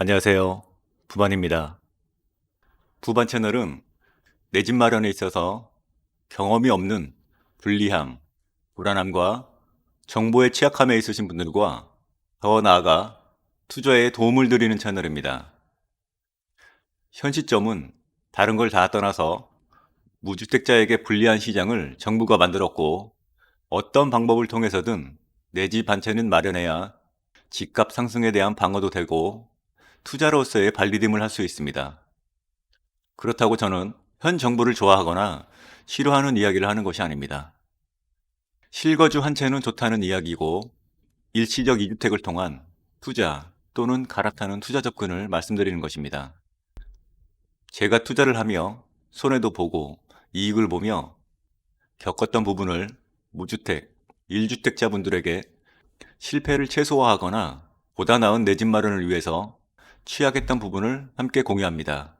안녕하세요. 부반입니다. 부반 채널은 내 집 마련에 있어서 경험이 없는 불리함, 불안함과 정보의 취약함에 있으신 분들과 더 나아가 투자에 도움을 드리는 채널입니다. 현 시점은 다른 걸 다 떠나서 무주택자에게 불리한 시장을 정부가 만들었고 어떤 방법을 통해서든 내 집 한 채는 마련해야 집값 상승에 대한 방어도 되고 투자로서의 발디딤을 할 수 있습니다. 그렇다고 저는 현 정부를 좋아하거나 싫어하는 이야기를 하는 것이 아닙니다. 실거주 한 채는 좋다는 이야기고 일시적 이주택을 통한 투자 또는 갈아타는 투자 접근을 말씀드리는 것입니다. 제가 투자를 하며 손해도 보고 이익을 보며 겪었던 부분을 무주택, 1주택자분들에게 실패를 최소화하거나 보다 나은 내 집 마련을 위해서 취약했던 부분을 함께 공유합니다.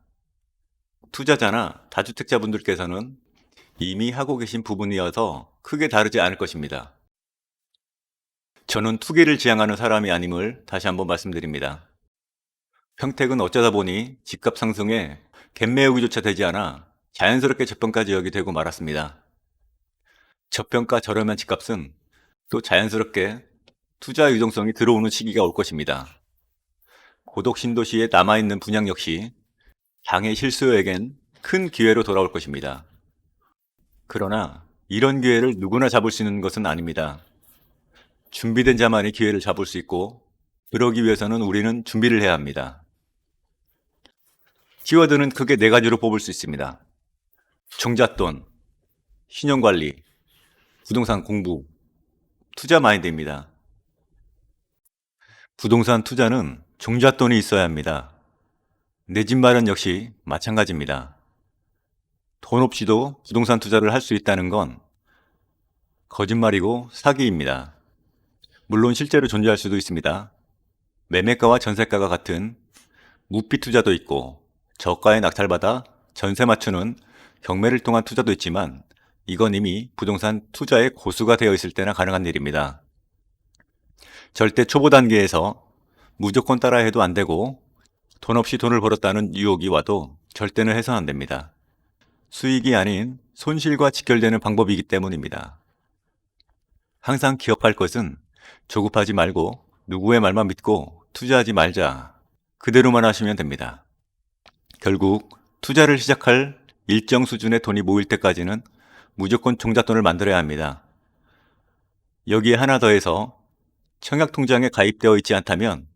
투자자나 다주택자분들께서는 이미 하고 계신 부분이어서 크게 다르지 않을 것입니다. 저는 투기를 지향하는 사람이 아님을 다시 한번 말씀드립니다. 평택은 어쩌다 보니 집값 상승에 갭매우기조차 되지 않아 자연스럽게 저평가 지역이 되고 말았습니다. 저평가 저렴한 집값은 또 자연스럽게 투자 유동성이 들어오는 시기가 올 것입니다. 고독 신도시에 남아있는 분양 역시 장애 실수요에겐 큰 기회로 돌아올 것입니다. 그러나 이런 기회를 누구나 잡을 수 있는 것은 아닙니다. 준비된 자만이 기회를 잡을 수 있고 그러기 위해서는 우리는 준비를 해야 합니다. 키워드는 크게 네 가지로 뽑을 수 있습니다. 종잣돈, 신용관리, 부동산 공부, 투자 마인드입니다. 부동산 투자는 종잣돈이 있어야 합니다. 내 집 마련 역시 마찬가지입니다. 돈 없이도 부동산 투자를 할 수 있다는 건 거짓말이고 사기입니다. 물론 실제로 존재할 수도 있습니다. 매매가와 전세가가 같은 무피 투자도 있고 저가에 낙찰받아 전세 맞추는 경매를 통한 투자도 있지만 이건 이미 부동산 투자의 고수가 되어 있을 때나 가능한 일입니다. 절대 초보 단계에서 무조건 따라해도 안 되고 돈 없이 돈을 벌었다는 유혹이 와도 절대는 해서는 안 됩니다. 수익이 아닌 손실과 직결되는 방법이기 때문입니다. 항상 기억할 것은 조급하지 말고 누구의 말만 믿고 투자하지 말자. 그대로만 하시면 됩니다. 결국 투자를 시작할 일정 수준의 돈이 모일 때까지는 무조건 종잣돈을 만들어야 합니다. 여기에 하나 더해서 청약통장에 가입되어 있지 않다면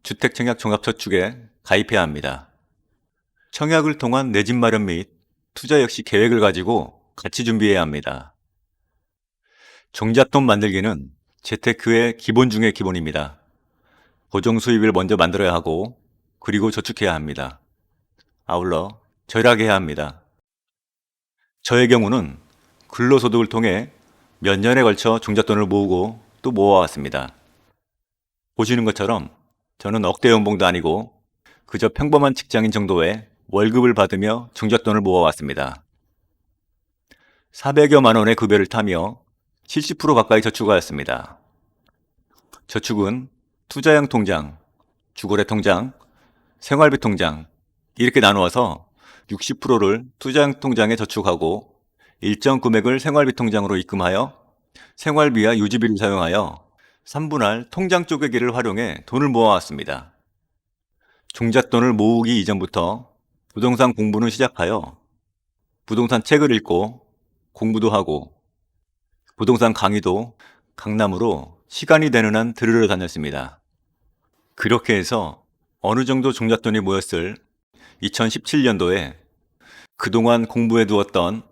주택청약종합저축에 가입해야 합니다. 청약을 통한 내 집 마련 및 투자 역시 계획을 가지고 같이 준비해야 합니다. 종잣돈 만들기는 재테크의 기본 중의 기본입니다. 고정 수입을 먼저 만들어야 하고 그리고 저축해야 합니다. 아울러 절약해야 합니다. 저의 경우는 근로소득을 통해 몇 년에 걸쳐 종잣돈을 모으고 또 모아왔습니다. 보시는 것처럼 저는 억대 연봉도 아니고 그저 평범한 직장인 정도의 월급을 받으며 종잣돈을 모아왔습니다. 400여만 원의 급여를 타며 70% 가까이 저축하였습니다. 저축은 투자형 통장, 주거래 통장, 생활비 통장 이렇게 나누어서 60%를 투자형 통장에 저축하고 일정 금액을 생활비 통장으로 입금하여 생활비와 유지비를 사용하여 3분할 통장 쪼개기를 활용해 돈을 모아왔습니다. 종잣돈을 모으기 이전부터 부동산 공부는 시작하여 부동산 책을 읽고 공부도 하고 부동산 강의도 강남으로 시간이 되는 한 들으러 다녔습니다. 그렇게 해서 어느 정도 종잣돈이 모였을 2017년도에 그동안 공부해 두었던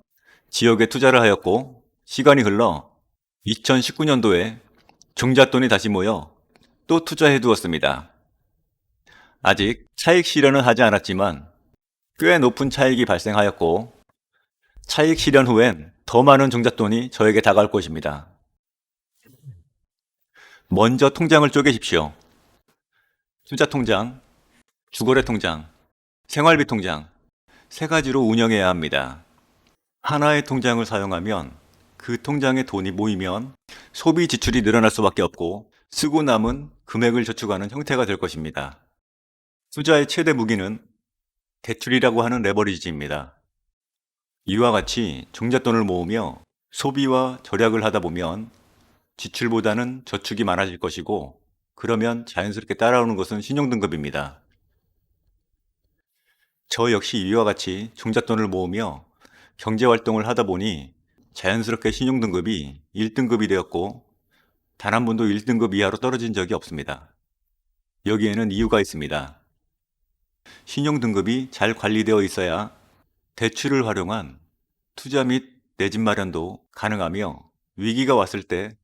지역에 투자를 하였고 시간이 흘러 2019년도에 종잣돈이 다시 모여 또 투자해 두었습니다. 아직 차익 실현은 하지 않았지만 꽤 높은 차익이 발생하였고 차익 실현 후엔 더 많은 종잣돈이 저에게 다가올 것입니다. 먼저 통장을 쪼개십시오. 투자 통장, 주거래 통장, 생활비 통장 세 가지로 운영해야 합니다. 하나의 통장을 사용하면 그 통장에 돈이 모이면 소비 지출이 늘어날 수밖에 없고 쓰고 남은 금액을 저축하는 형태가 될 것입니다. 투자의 최대 무기는 대출이라고 하는 레버리지입니다. 이와 같이 종잣돈을 모으며 소비와 절약을 하다 보면 지출보다는 저축이 많아질 것이고, 그러면 자연스럽게 따라오는 것은 신용등급입니다. 저 역시 이와 같이 종잣돈을 모으며 경제활동을 하다 보니 자연스럽게 신용등급이 1등급이 되었고, 단 한 번도 1등급 이하로 떨어진 적이 없습니다. 여기에는 이유가 있습니다. 신용등급이 잘 관리되어 있어야 대출을 활용한 투자 및 내 집 마련도 가능하며, 위기가 왔을 때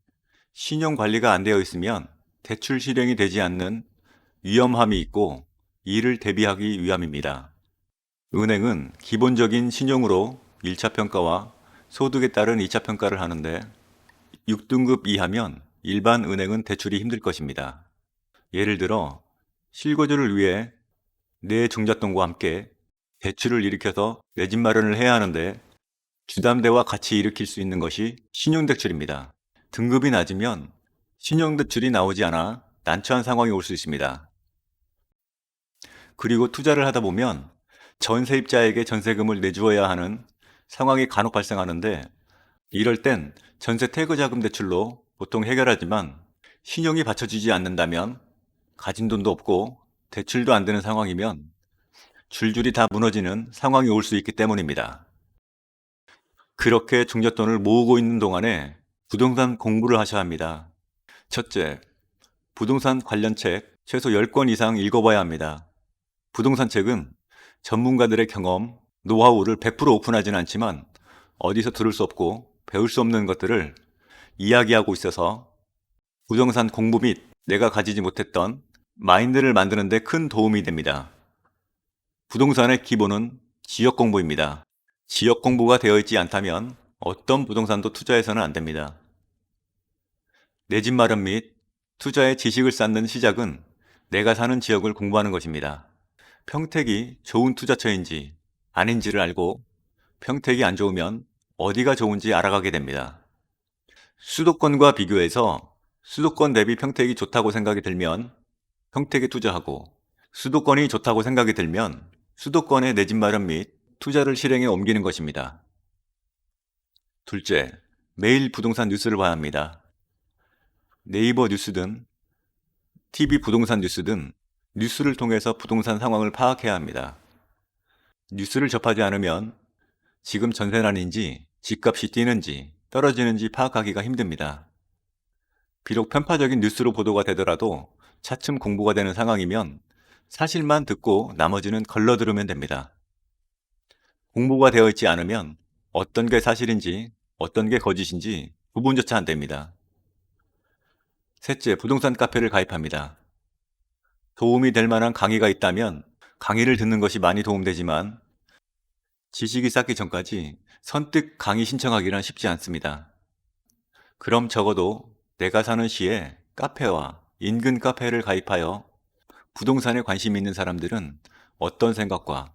신용관리가 안 되어 있으면 대출 실행이 되지 않는 위험함이 있고, 이를 대비하기 위함입니다. 은행은 기본적인 신용으로 1차 평가와 소득에 따른 2차 평가를 하는데, 6등급 이하면 일반 은행은 대출이 힘들 것입니다. 예를 들어 실거주를 위해 내 종잣돈과 함께 대출을 일으켜서 내 집 마련을 해야 하는데, 주담대와 같이 일으킬 수 있는 것이 신용대출입니다. 등급이 낮으면 신용대출이 나오지 않아 난처한 상황이 올 수 있습니다. 그리고 투자를 하다 보면 전세입자에게 전세금을 내주어야 하는 상황이 간혹 발생하는데, 이럴 땐 전세 퇴거자금 대출로 보통 해결하지만, 신용이 받쳐주지 않는다면, 가진 돈도 없고 대출도 안 되는 상황이면 줄줄이 다 무너지는 상황이 올 수 있기 때문입니다. 그렇게 종잣돈을 모으고 있는 동안에 부동산 공부를 하셔야 합니다. 첫째, 부동산 관련 책 최소 10권 이상 읽어봐야 합니다. 부동산 책은 전문가들의 경험, 노하우를 100% 오픈하지는 않지만 어디서 들을 수 없고 배울 수 없는 것들을 이야기하고 있어서 부동산 공부 및 내가 가지지 못했던 마인드를 만드는 데 큰 도움이 됩니다. 부동산의 기본은 지역 공부입니다. 지역 공부가 되어 있지 않다면 어떤 부동산도 투자해서는 안 됩니다. 내 집 마련 및 투자의 지식을 쌓는 시작은 내가 사는 지역을 공부하는 것입니다. 평택이 좋은 투자처인지 아닌지를 알고, 평택이 안 좋으면 어디가 좋은지 알아가게 됩니다. 수도권과 비교해서 수도권 대비 평택이 좋다고 생각이 들면 평택에 투자하고, 수도권이 좋다고 생각이 들면 수도권의 내 집 마련 및 투자를 실행에 옮기는 것입니다. 둘째, 매일 부동산 뉴스를 봐야 합니다. 네이버 뉴스든 TV 부동산 뉴스든 뉴스를 통해서 부동산 상황을 파악해야 합니다. 뉴스를 접하지 않으면 지금 전세난인지 집값이 뛰는지 떨어지는지 파악하기가 힘듭니다. 비록 편파적인 뉴스로 보도가 되더라도 차츰 공부가 되는 상황이면 사실만 듣고 나머지는 걸러들으면 됩니다. 공부가 되어 있지 않으면 어떤 게 사실인지 어떤 게 거짓인지 구분조차 안 됩니다. 셋째, 부동산 카페를 가입합니다. 도움이 될 만한 강의가 있다면 강의를 듣는 것이 많이 도움되지만, 지식이 쌓기 전까지 선뜻 강의 신청하기란 쉽지 않습니다. 그럼 적어도 내가 사는 시에 카페와 인근 카페를 가입하여 부동산에 관심 있는 사람들은 어떤 생각과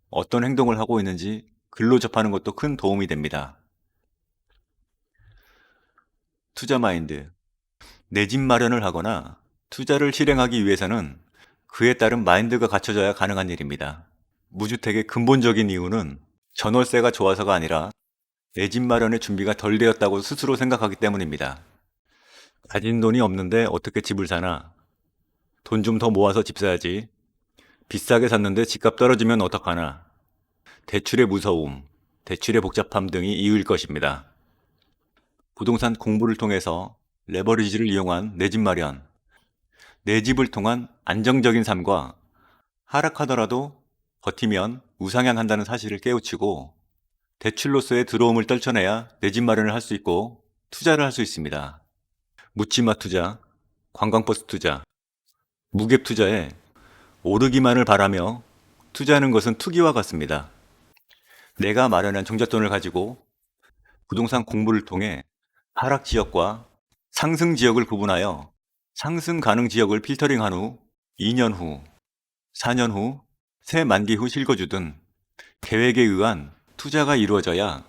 어떤 행동을 하고 있는지 글로 접하는 것도 큰 도움이 됩니다. 투자 마인드. 내 집 마련을 하거나 투자를 실행하기 위해서는 그에 따른 마인드가 갖춰져야 가능한 일입니다. 무주택의 근본적인 이유는 전월세가 좋아서가 아니라 내 집 마련의 준비가 덜 되었다고 스스로 생각하기 때문입니다. 가진 돈이 없는데 어떻게 집을 사나? 돈 좀 더 모아서 집 사야지. 비싸게 샀는데 집값 떨어지면 어떡하나? 대출의 무서움, 대출의 복잡함 등이 이유일 것입니다. 부동산 공부를 통해서 레버리지를 이용한 내 집 마련, 내 집을 통한 안정적인 삶과 하락하더라도 버티면 우상향한다는 사실을 깨우치고, 대출로서의 들어옴을 떨쳐내야 내 집 마련을 할 수 있고 투자를 할 수 있습니다. 묻지마 투자, 관광버스 투자, 무갭 투자에 오르기만을 바라며 투자하는 것은 투기와 같습니다. 내가 마련한 종잣돈을 가지고 부동산 공부를 통해 하락 지역과 상승 지역을 구분하여 상승 가능 지역을 필터링한 후 2년 후, 4년 후, 새 만기 후 실거주든 계획에 의한 투자가 이루어져야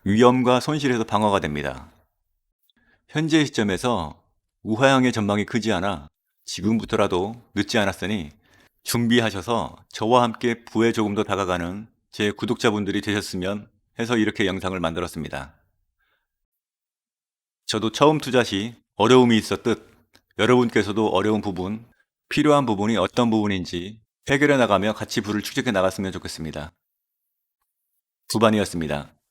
위험과 손실에서 방어가 됩니다. 현재 시점에서 우하향의 전망이 크지 않아 지금부터라도 늦지 않았으니 준비하셔서 저와 함께 부에 조금 더 다가가는 제 구독자분들이 되셨으면 해서 이렇게 영상을 만들었습니다. 저도 처음 투자 시 어려움이 있었듯 여러분께서도 어려운 부분, 필요한 부분이 어떤 부분인지 해결해 나가며 같이 부를 축적해 나갔으면 좋겠습니다. 부반이었습니다.